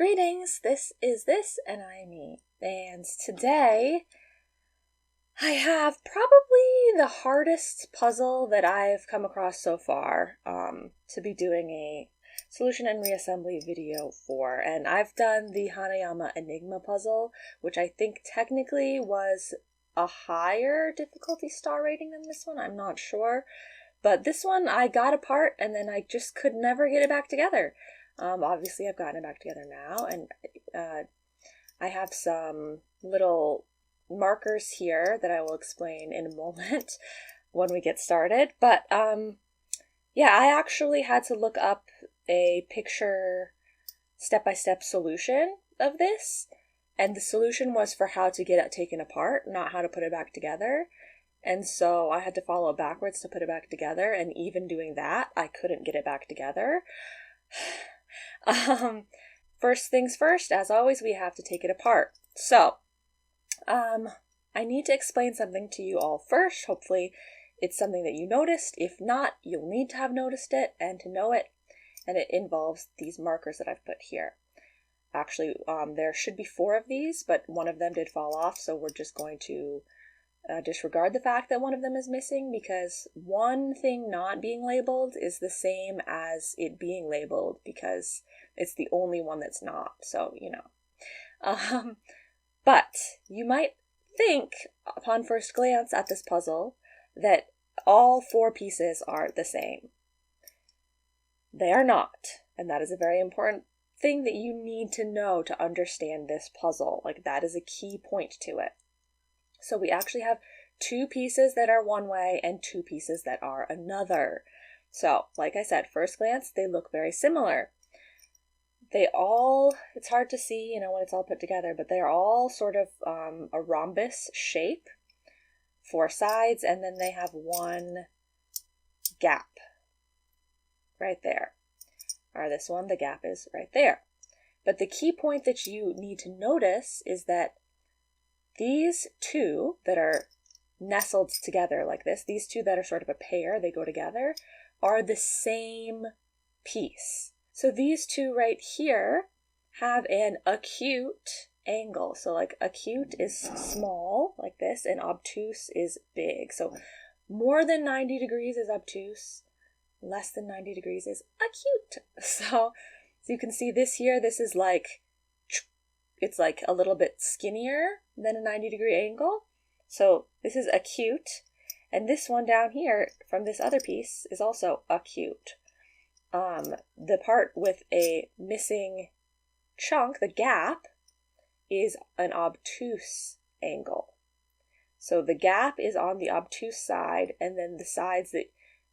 Greetings, this is This, and I am me. And today, I have probably the hardest puzzle that I've come across so far to be doing a solution and reassembly video for. And I've done the Hanayama Enigma puzzle, which I think technically was a higher difficulty star rating than this one. I'm not sure. But this one I got apart and then I just could never get it back together. Obviously I've gotten it back together now, and I have some little markers here that I will explain in a moment when we get started. But yeah, I actually had to look up a picture step-by-step solution of this, and the solution was for how to get it taken apart, not how to put it back together. And so I had to follow it backwards to put it back together, and even doing that, I couldn't get it back together. First things first, as always, we have to take it apart. So, I need to explain something to you all first. Hopefully it's something that you noticed. If not, you'll need to have noticed it and to know it. And it involves these markers that I've put here. Actually, there should be 4 of these, but one of them did fall off, so we're just going to disregard the fact that one of them is missing, because one thing not being labeled is the same as it being labeled, because it's the only one that's not. So, you know. But you might think, upon first glance at this puzzle, that all 4 pieces are the same. They are not, and that is a very important thing that you need to know to understand this puzzle. Like, that is a key point to it. So we actually have 2 pieces that are one way and 2 pieces that are another. So, like I said, first glance, they look very similar. It's hard to see, when it's all put together, but they're all sort of a rhombus shape, 4 sides, and then they have 1 gap right there. Or this one, the gap is right there. But the key point that you need to notice is that these 2 that are nestled together like this, these 2 that are sort of a pair, they go together, are the same piece. So these 2 right here have an acute angle. So like acute is small, like this, and obtuse is big. So more than 90 degrees is obtuse, less than 90 degrees is acute. So you can see this here, this is like, it's like a little bit skinnier than a 90-degree angle. So this is acute. And this one down here from this other piece is also acute. The part with a missing chunk, the gap, is an obtuse angle. So the gap is on the obtuse side, and then the sides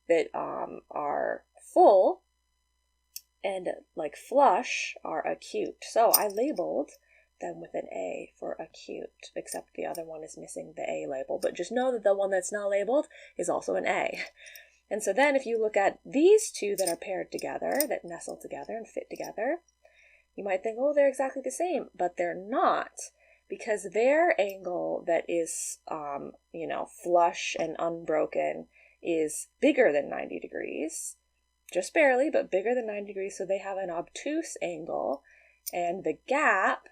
that are full and like flush are acute. So I labeled them with an A for acute, except the other one is missing the A label. But just know that the one that's not labeled is also an A. And so then if you look at these 2 that are paired together, that nestle together and fit together, you might think, oh, they're exactly the same, but they're not, because their angle that is, flush and unbroken is bigger than 90 degrees, just barely, but bigger than 90 degrees, so they have an obtuse angle, and the gap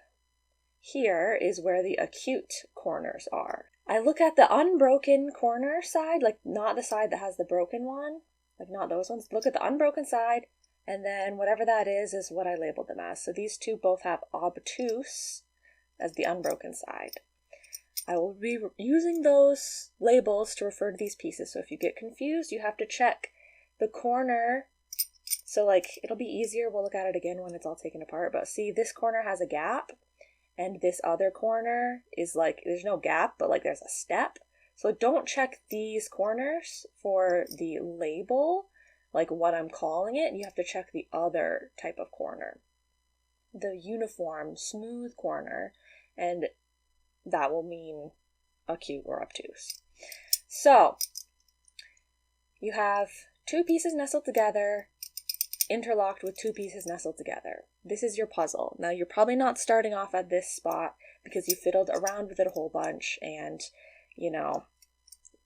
here is where the acute corners are. I look at the unbroken corner side, like not the side that has the broken one, like not those ones. Look at the unbroken side, and then whatever that is what I labeled them as. So these 2 both have obtuse as the unbroken side. I will be using those labels to refer to these pieces. So if you get confused, you have to check the corner. So like, it'll be easier. We'll look at it again when it's all taken apart. But see, this corner has a gap. And this other corner is like, there's no gap, but like there's a step. So don't check these corners for the label, like what I'm calling it. You have to check the other type of corner, the uniform, smooth corner, and that will mean acute or obtuse. So you have 2 pieces nestled together, interlocked with 2 pieces nestled together. This is your puzzle. Now you're probably not starting off at this spot because you fiddled around with it a whole bunch and,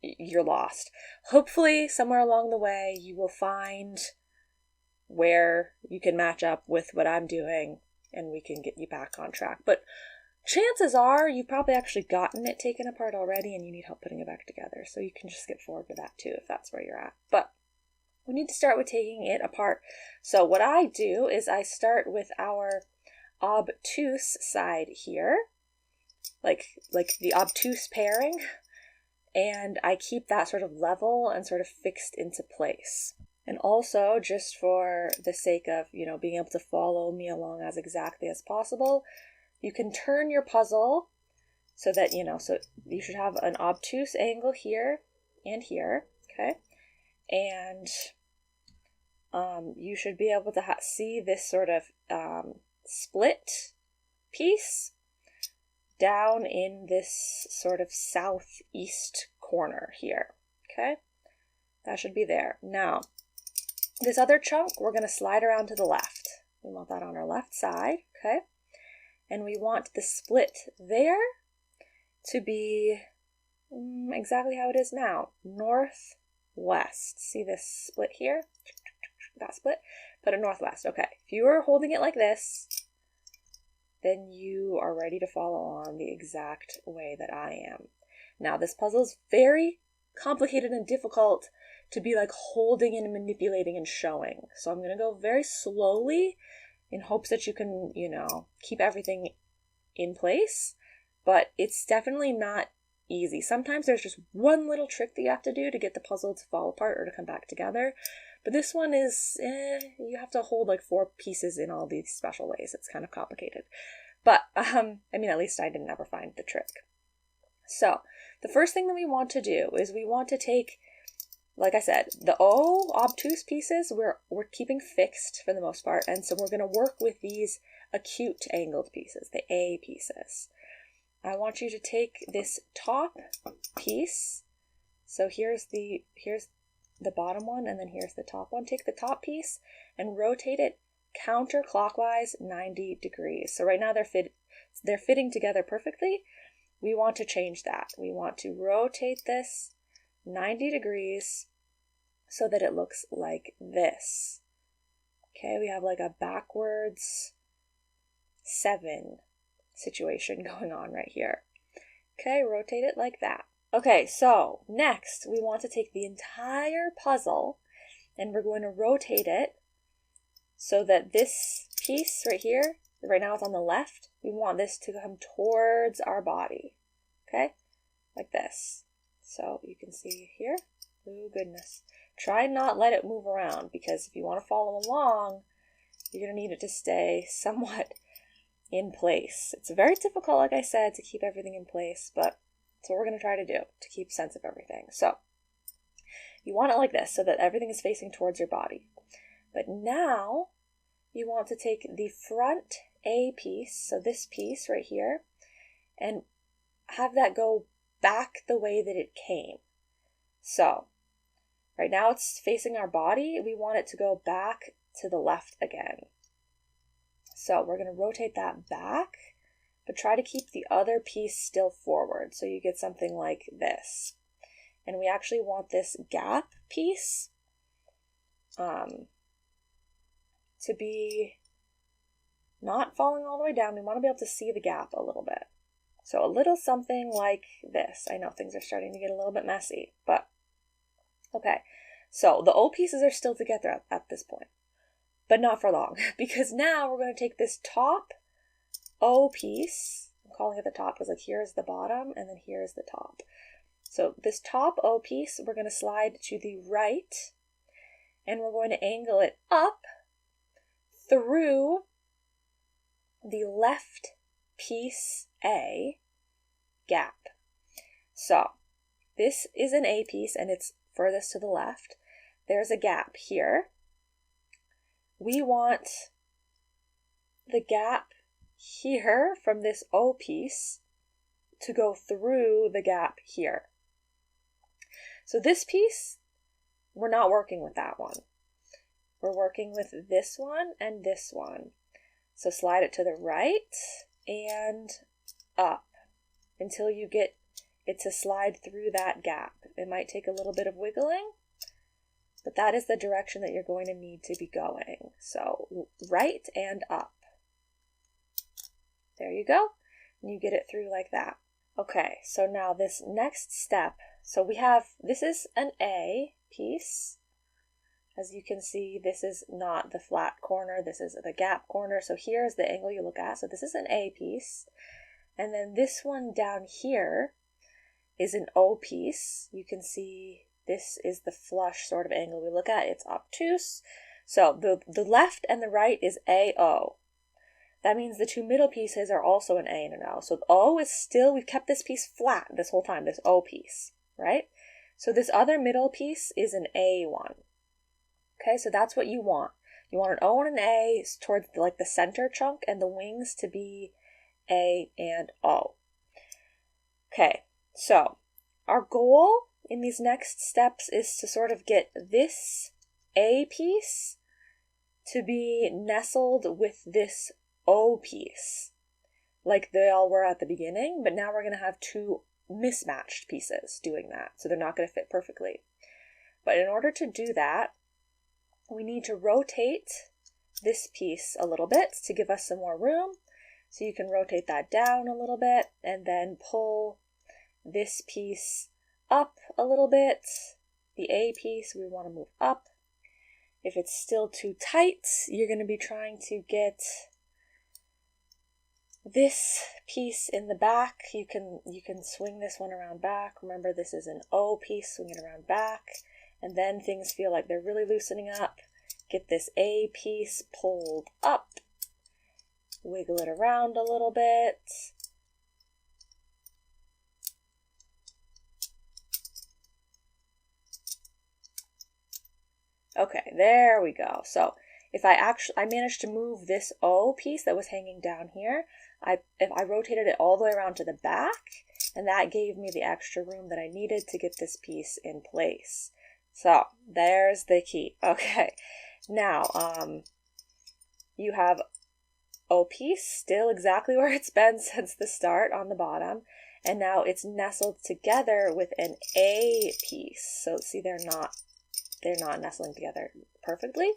you're lost. Hopefully somewhere along the way you will find where you can match up with what I'm doing and we can get you back on track. But chances are you've probably actually gotten it taken apart already and you need help putting it back together. So you can just skip forward to that too if that's where you're at. But we need to start with taking it apart. So what I do is I start with our obtuse side here, like the obtuse pairing, and I keep that sort of level and sort of fixed into place. And also, just for the sake of, being able to follow me along as exactly as possible, you can turn your puzzle so that, so you should have an obtuse angle here and here, okay? And you should be able to see this sort of split piece down in this sort of southeast corner here, okay? That should be there. Now, this other chunk, we're going to slide around to the left. We want that on our left side, okay? And we want the split there to be exactly how it is now, northwest. See this split here? That split? Put it northwest. Okay, if you are holding it like this, then you are ready to follow on the exact way that I am. Now, this puzzle is very complicated and difficult to be like holding and manipulating and showing. So I'm going to go very slowly in hopes that you can, keep everything in place. But it's definitely not easy. Sometimes there's just one little trick that you have to do to get the puzzle to fall apart or to come back together. But this one is, you have to hold like 4 pieces in all these special ways. It's kind of complicated. But, at least I didn't ever find the trick. So, the first thing that we want to do is we want to take, like I said, the obtuse pieces we're keeping fixed for the most part. And so we're going to work with these acute angled pieces, the A pieces. I want you to take this top piece. So here's the bottom one, and then here's the top one. Take the top piece and rotate it counterclockwise 90 degrees. So right now they're fitting together perfectly. We want to change that. We want to rotate this 90 degrees so that it looks like this. Okay, we have like a backwards 7 situation going on right here. Okay, rotate it like that. Okay, so next we want to take the entire puzzle and we're going to rotate it so that this piece right here, right now it's on the left, we want this to come towards our body. Okay, like this. So you can see here. Oh goodness. Try not let it move around, because if you want to follow along, you're going to need it to stay somewhat in place. It's very difficult, like I said, to keep everything in place, but that's what we're going to try to do to keep sense of everything. So you want it like this so that everything is facing towards your body. But now you want to take the front A piece, so this piece right here, and have that go back the way that it came. So right now it's facing our body. We want it to go back to the left again. So we're going to rotate that back, but try to keep the other piece still forward so you get something like this. And we actually want this gap piece to be not falling all the way down. We want to be able to see the gap a little bit. So a little something like this. I know things are starting to get a little bit messy, but okay. So the O pieces are still together at this point, but not for long, because now we're going to take this top O piece. I'm calling it the top because like here's the bottom and then here's the top. So this top O piece, we're going to slide to the right and we're going to angle it up through the left piece A gap. So this is an A piece and it's furthest to the left. There's a gap here. We want the gap here from this O piece to go through the gap here. So this piece, we're not working with that one. We're working with this one and this one. So slide it to the right and up until you get it to slide through that gap. It might take a little bit of wiggling, but that is the direction that you're going to need to be going. So right and up. There you go. And you get it through like that. Okay, so now this next step, so we have, this is an A piece. As you can see, this is not the flat corner, this is the gap corner. So here's the angle you look at. So this is an A piece. And then this one down here is an O piece. You can see this is the flush sort of angle we look at. It's obtuse. So the left and the right is AO. That means the two middle pieces are also an A and an O. So the O is still, we've kept this piece flat this whole time, this O piece, right? So this other middle piece is an A one. Okay, so that's what you want. You want an O and an A towards like the center chunk, and the wings to be A and O. Okay, so our goal in these next steps is to sort of get this A piece to be nestled with this O piece, like they all were at the beginning, but now we're going to have two mismatched pieces doing that, so they're not going to fit perfectly. But in order to do that, we need to rotate this piece a little bit to give us some more room. So you can rotate that down a little bit and then pull this piece up a little bit. The A piece we want to move up. If it's still too tight, you're going to be trying to get this piece in the back. You can swing this one around back. Remember, this is an O piece, swing it around back. And then things feel like they're really loosening up. Get this A piece pulled up. Wiggle it around a little bit. Okay, there we go. So if I managed to move this O piece that was hanging down here, if I rotated it all the way around to the back, and that gave me the extra room that I needed to get this piece in place. So there's the key. Okay, now you have O piece still exactly where it's been since the start on the bottom, and now it's nestled together with an A piece. So see, they're not nestling together perfectly.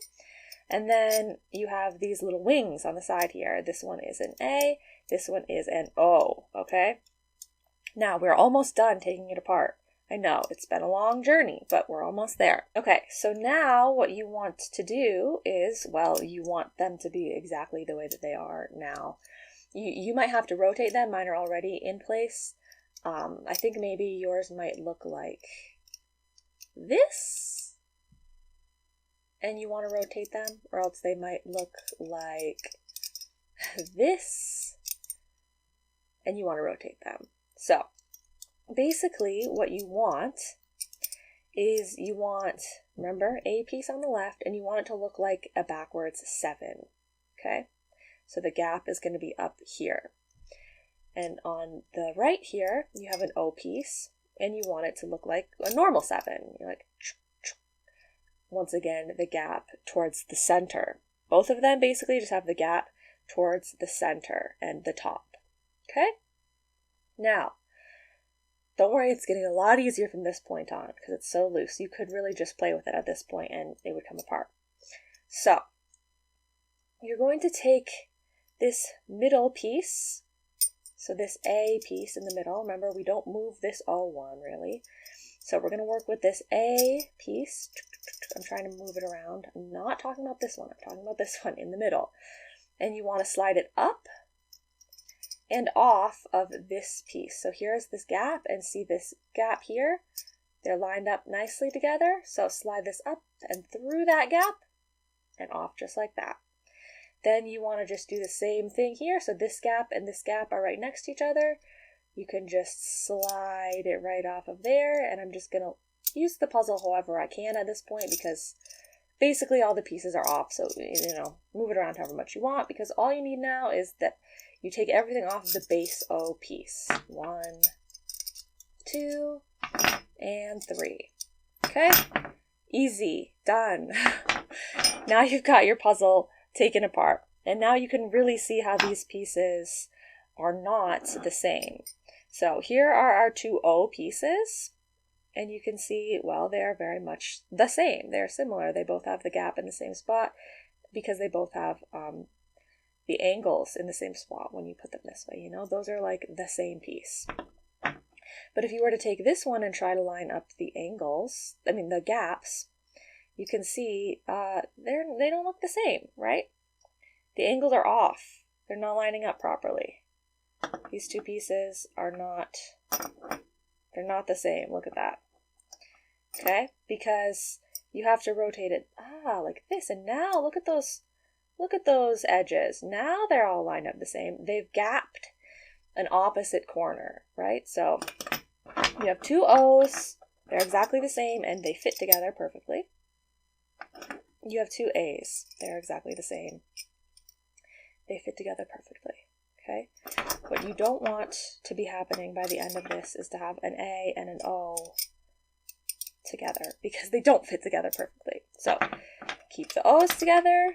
And then you have these little wings on the side here. This one is an A, this one is an O, okay? Now we're almost done taking it apart. I know it's been a long journey, but we're almost there. Okay, so now what you want to do is, well, you want them to be exactly the way that they are now. You might have to rotate them. Mine are already in place. I think maybe yours might look like this, and you want to rotate them, or else they might look like this, and you want to rotate them. So basically what you want is remember, A piece on the left, and you want it to look like a backwards 7, okay? So the gap is going to be up here. And on the right here, you have an O piece, and you want it to look like a normal 7. You're like, once again, the gap towards the center. Both of them basically just have the gap towards the center and the top, okay? Now, don't worry, it's getting a lot easier from this point on because it's so loose. You could really just play with it at this point and it would come apart. So, you're going to take this middle piece, so this A piece in the middle. Remember, we don't move this O1 really. So we're going to work with this A piece. I'm trying to move it around. I'm not talking about this one. I'm talking about this one in the middle. And you want to slide it up and off of this piece. So here's this gap, and see this gap here? They're lined up nicely together. So slide this up and through that gap and off just like that. Then you want to just do the same thing here. So this gap and this gap are right next to each other. You can just slide it right off of there, and I'm just going to use the puzzle however I can at this point because basically all the pieces are off. So, move it around however much you want, because all you need now is that you take everything off of the base O piece. 1, 2, and 3. Okay? Easy. Done. Now you've got your puzzle taken apart. And now you can really see how these pieces are not the same. So here are our two O pieces. And you can see, well, they are very much the same. They're similar. They both have the gap in the same spot because they both have the angles in the same spot when you put them this way, you know? Those are like the same piece. But if you were to take this one and try to line up the angles, the gaps, you can see they don't look the same, right? The angles are off. They're not lining up properly. These two pieces are not, they're not the same. Look at that. Okay? Because you have to rotate it, like this. And now look at those edges. Now they're all lined up the same. They've gapped an opposite corner, right? So you have two O's, they're exactly the same, and they fit together perfectly. You have two A's, they're exactly the same. They fit together perfectly, okay? What you don't want to be happening by the end of this is to have an A and an O together, because they don't fit together perfectly. So keep the O's together,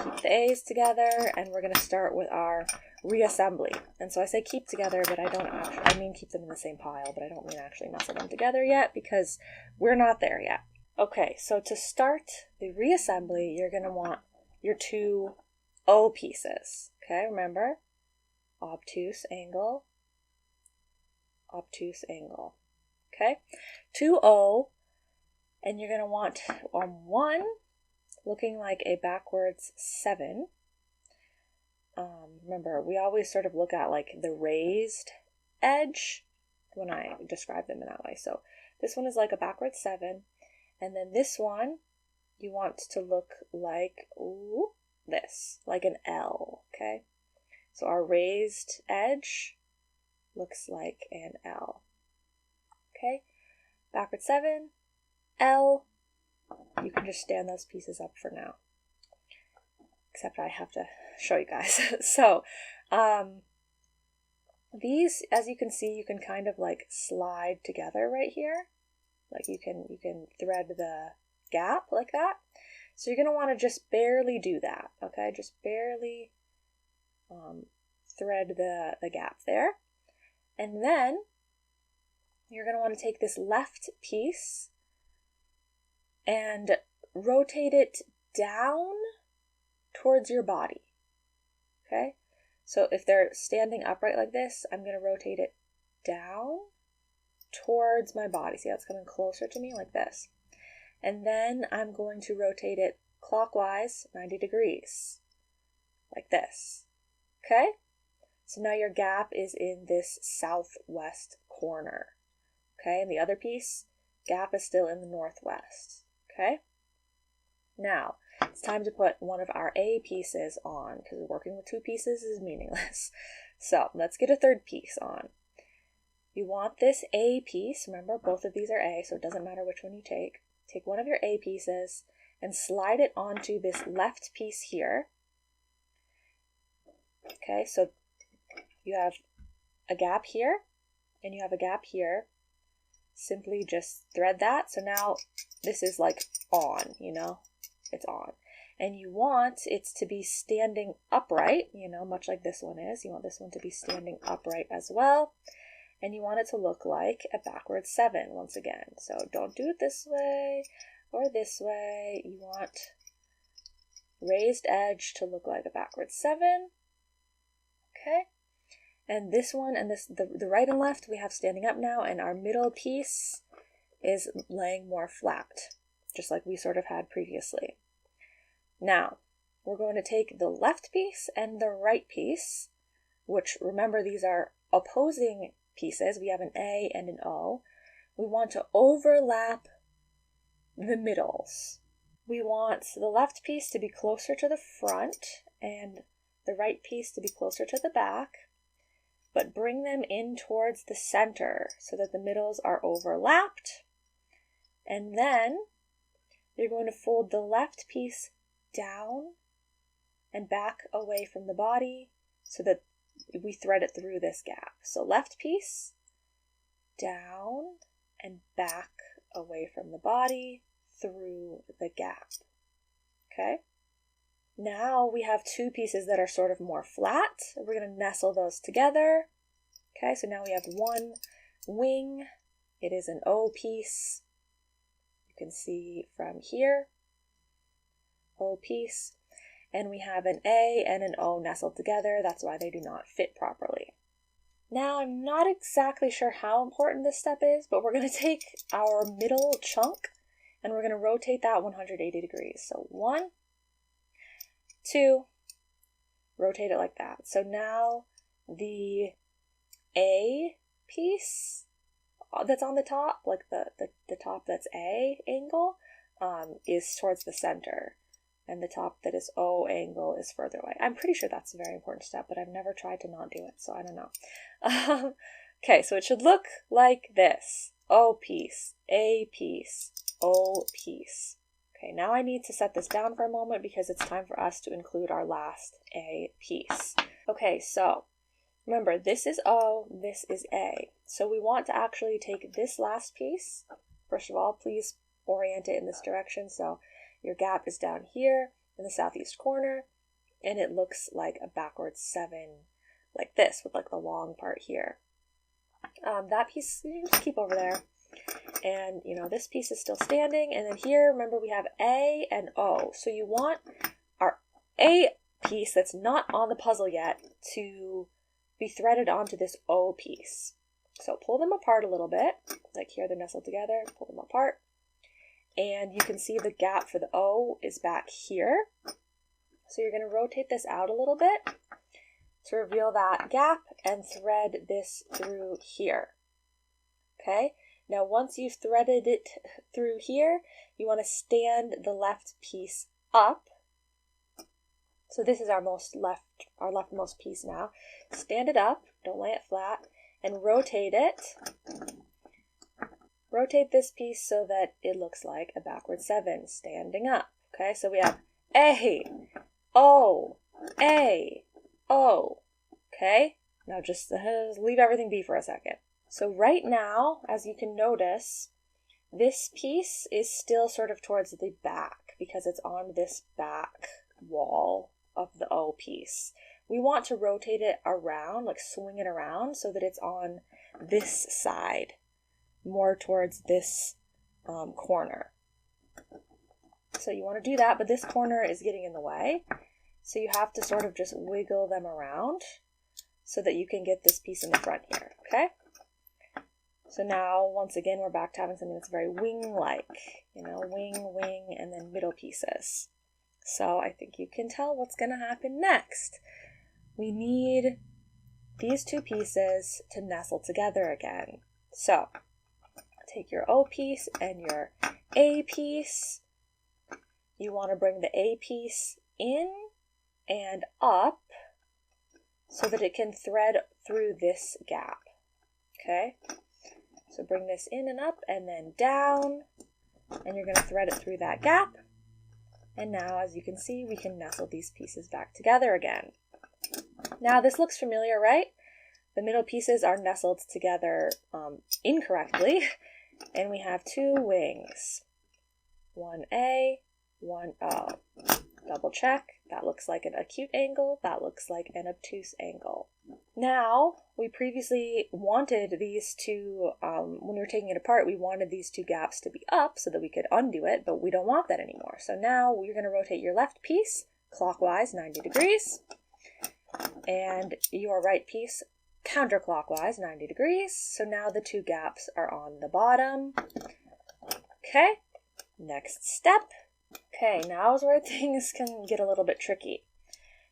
keep the A's together, and we're going to start with our reassembly. And so I say keep together, but I mean keep them in the same pile, but I don't mean actually nestle them together yet, because we're not there yet. Okay, so to start the reassembly, you're going to want your two O pieces. Okay, remember? Obtuse angle, obtuse angle. Okay, 2O, and you're going to want one looking like a backwards 7. Remember, we always sort of look at like the raised edge when I describe them in that way. So this one is like a backwards 7, and then this one you want to look like this, like an L, okay? So our raised edge looks like an L, okay? Backward 7, L. You can just stand those pieces up for now, except I have to show you guys. So these, as you can see, you can kind of like slide together right here. Like you can thread the gap like that. So you're going to want to just barely do that, okay? Just barely thread the gap there. And then you're going to want to take this left piece and rotate it down towards your body, okay? So if they're standing upright like this, I'm going to rotate it down towards my body. See how it's coming closer to me like this? And then I'm going to rotate it clockwise 90 degrees like this, okay? So now your gap is in this southwest corner, okay? And the other piece, gap is still in the northwest, okay? Now, it's time to put one of our A pieces on, because working with two pieces is meaningless. So let's get a third piece on. You want this A piece, remember both of these are A, so it doesn't matter which one you take. Take one of your A pieces and slide it onto this left piece here. Okay, so you have a gap here, and you have a gap here. Simply just thread that. So now this is like on, you know, it's on. And you want it to be standing upright, you know, much like this one is. You want this one to be standing upright as well. And you want it to look like a backwards 7 once again. So don't do it this way or this way. You want raised edge to look like a backwards 7. Okay. And this one and this, the right and left we have standing up now, and our middle piece is laying more flat, just like we sort of had previously. Now, we're going to take the left piece and the right piece, which remember these are opposing pieces. We have an A and an O. We want to overlap the middles. We want the left piece to be closer to the front and the right piece to be closer to the back, but bring them in towards the center so that the middles are overlapped. And then you're going to fold the left piece down and back away from the body so that we thread it through this gap. So left piece, down and back away from the body through the gap. Okay? Now we have two pieces that are sort of more flat. We're going to nestle those together. Okay, so now we have one wing. It is an O piece. You can see from here, O piece. and we have an A and an O nestled together. That's why they do not fit properly. Now, I'm not exactly sure how important this step is, but we're going to take our middle chunk and we're going to rotate that 180 degrees. So 1, 2, rotate it like that. So now the A piece that's on the top, like the top that's A angle, is towards the center. And the top that is O angle is further away. I'm pretty sure that's a very important step, but I've never tried to not do it, so I don't know. Okay, so it should look like this. O piece, A piece, O piece. Okay, now I need to set this down for a moment because it's time for us to include our last A piece. Okay, so remember, this is O, this is A. So we want to actually take this last piece. First of all, please orient it in this direction. So your gap is down here in the southeast corner, and it looks like a backwards 7, like this, with like the long part here. That piece you can just keep over there. And, you know, this piece is still standing. And then here, remember, we have A and O. So you want our A piece that's not on the puzzle yet to be threaded onto this O piece. So pull them apart a little bit. Like here, they're nestled together. Pull them apart. And you can see the gap for the O is back here. So you're going to rotate this out a little bit to reveal that gap and thread this through here. Okay, now once you've threaded it through here, you want to stand the left piece up. So this is our leftmost piece now. Stand it up, don't lay it flat, and rotate it. Rotate this piece so that it looks like a backward 7 standing up. Okay, so we have A, O, A, O. Okay, now just leave everything be for a second. So right now, as you can notice, this piece is still sort of towards the back because it's on this back wall of the O piece. We want to rotate it around, like swing it around so that it's on this side, more towards this corner. So you want to do that, but this corner is getting in the way. So you have to sort of just wiggle them around so that you can get this piece in the front here, okay? So now, once again, we're back to having something that's very wing-like, you know, wing, wing, and then middle pieces. So I think you can tell what's going to happen next. We need these two pieces to nestle together again. So take your O piece and your A piece. You want to bring the A piece in and up so that it can thread through this gap. Okay? So bring this in and up and then down, and you're going to thread it through that gap. And now, as you can see, we can nestle these pieces back together again. Now, this looks familiar, right? The middle pieces are nestled together incorrectly, and we have two wings. One A, one O. Double check. That looks like an acute angle. That looks like an obtuse angle. Now, we previously wanted these two, when we were taking it apart, we wanted these two gaps to be up so that we could undo it, but we don't want that anymore. So now you're going to rotate your left piece clockwise 90 degrees, and your right piece counterclockwise 90 degrees. So now the two gaps are on the bottom. Okay, next step. Okay, now is where things can get a little bit tricky.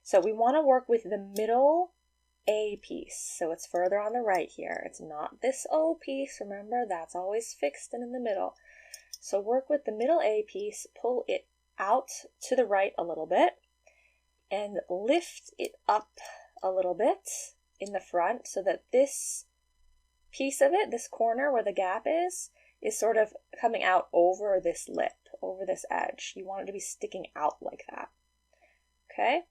So we want to work with the middle A piece. So it's further on the right here. It's not this O piece. Remember, that's always fixed and in the middle. So work with the middle A piece, pull it out to the right a little bit, and lift it up a little bit in the front so that this piece of it, this corner where the gap is sort of coming out over this lip, over this edge. You want it to be sticking out like that. Okay?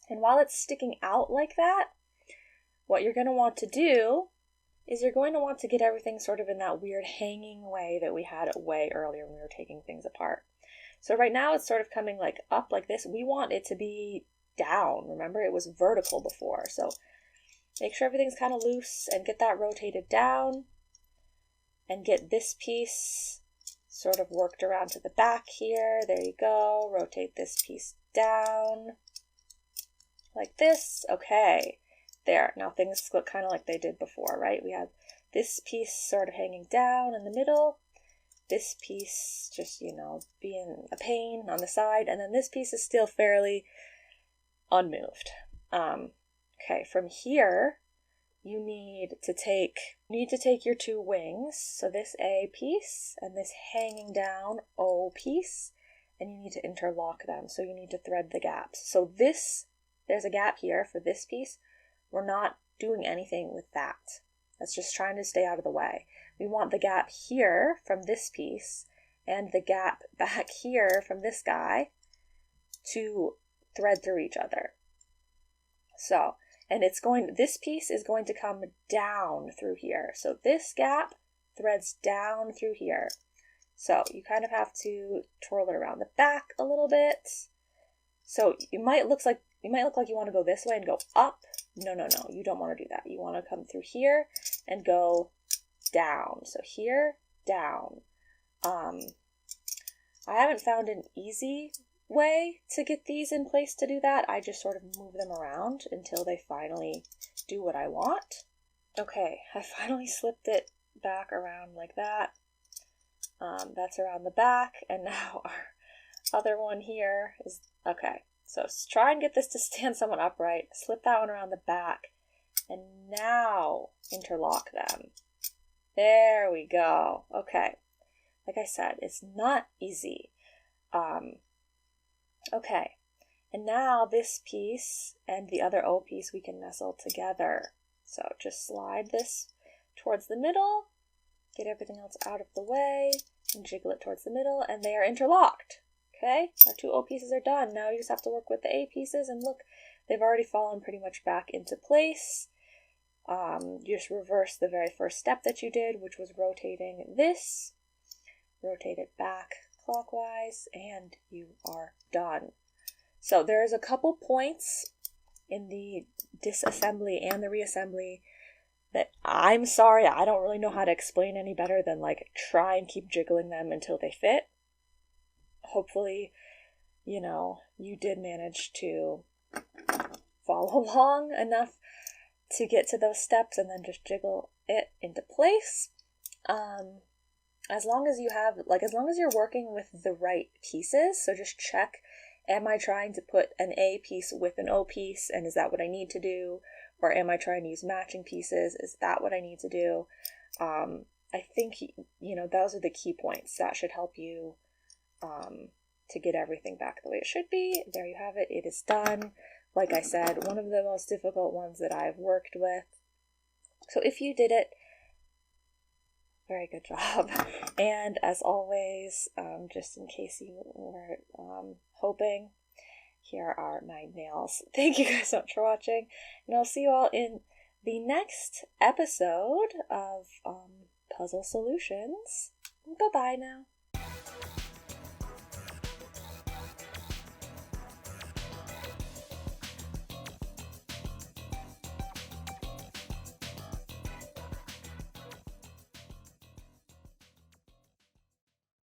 And while it's sticking out like that, what you're going to want to do is you're going to want to get everything sort of in that weird hanging way that we had it way earlier when we were taking things apart. So right now it's sort of coming like up like this. We want it to be down. Remember, it was vertical before. So make sure everything's kind of loose and get that rotated down. And get this piece sort of worked around to the back here. There you go. Rotate this piece down like this. Okay, there. Now things look kind of like they did before, right? We had this piece sort of hanging down in the middle, this piece just, being a pain on the side, and then this piece is still fairly unmoved. Okay, from here, you need to take your two wings, so this A piece and this hanging down O piece, and you need to interlock them, so you need to thread the gaps. So there's a gap here for this piece. We're not doing anything with that. That's just trying to stay out of the way. We want the gap here from this piece and the gap back here from this guy to thread through each other. So, and this piece is going to come down through here. So this gap threads down through here. So you kind of have to twirl it around the back a little bit. So you might look like you want to go this way and go up. No, you don't want to do that. You want to come through here and go down. So here, down. I haven't found an easy way to get these in place to do that. I just sort of move them around until they finally do what I want. Okay, I finally slipped it back around like that. That's around the back, and now our other one here is, okay. So try and get this to stand somewhat upright, slip that one around the back, and now interlock them. There we go. Okay. Like I said, it's not easy. Okay. And now this piece and the other O piece we can nestle together. So just slide this towards the middle, get everything else out of the way, and jiggle it towards the middle, and they are interlocked. Okay, our two O pieces are done. Now you just have to work with the A pieces, and look, they've already fallen pretty much back into place. You just reverse the very first step that you did, which was rotating this. Rotate it back clockwise, and you are done. So there's a couple points in the disassembly and the reassembly that I'm sorry, I don't really know how to explain any better than try and keep jiggling them until they fit. Hopefully, you did manage to follow along enough to get to those steps and then just jiggle it into place. As long as you're working with the right pieces, so just check, am I trying to put an A piece with an O piece, and is that what I need to do? Or am I trying to use matching pieces? Is that what I need to do? I think, those are the key points. That should help you to get everything back the way it should be. There you have it. It is done. Like I said, one of the most difficult ones that I've worked with. So if you did it, very good job. And as always, just in case you were hoping, here are my nails. Thank you guys so much for watching, and I'll see you all in the next episode of Puzzle Solutions. Bye-bye now.